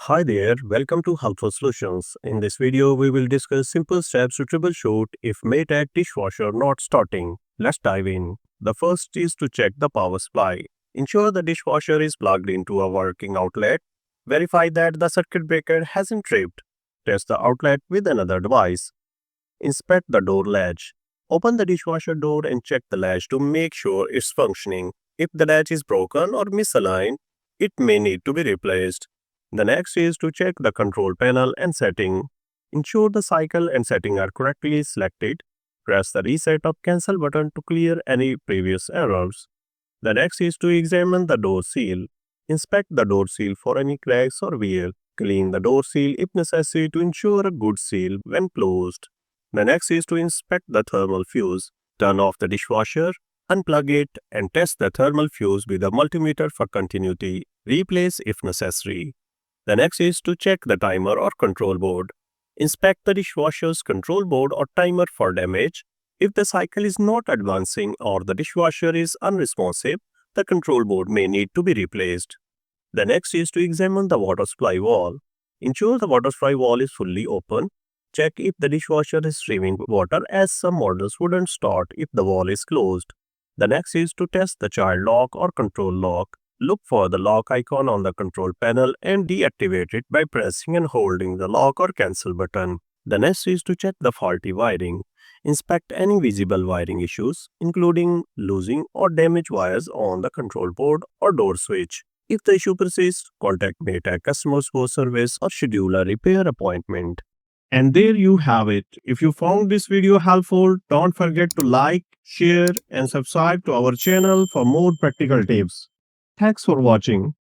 Hi there, welcome to Helpful Solutions. In this video, we will discuss simple steps to troubleshoot if Maytag dishwasher not starting. Let's dive in. The first is to check the power supply. Ensure the dishwasher is plugged into a working outlet. Verify that the circuit breaker hasn't tripped. Test the outlet with another device. Inspect the door latch. Open the dishwasher door and check the latch to make sure it's functioning. If the latch is broken or misaligned, it may need to be replaced. The next is to check the control panel and setting. Ensure the cycle and setting are correctly selected. Press the reset or cancel button to clear any previous errors. The next is to examine the door seal. Inspect the door seal for any cracks or wear. Clean the door seal if necessary to ensure a good seal when closed. The next is to inspect the thermal fuse. Turn off the dishwasher, unplug it, and test the thermal fuse with a multimeter for continuity. Replace if necessary. The next is to check the timer or control board. Inspect the dishwasher's control board or timer for damage. If the cycle is not advancing or the dishwasher is unresponsive, the control board may need to be replaced. The next is to examine the water supply valve. Ensure the water supply valve is fully open. Check if the dishwasher is streaming water, as some models wouldn't start if the valve is closed. The next is to test the child lock or control lock. Look for the lock icon on the control panel and deactivate it by pressing and holding the lock or cancel button. The next is to check the faulty wiring. Inspect any visible wiring issues, including losing or damaged wires on the control board or door switch. If the issue persists, contact Maytag customer support service or schedule a repair appointment. And there you have it. If you found this video helpful, don't forget to like, share, and subscribe to our channel for more practical tips. Thanks for watching.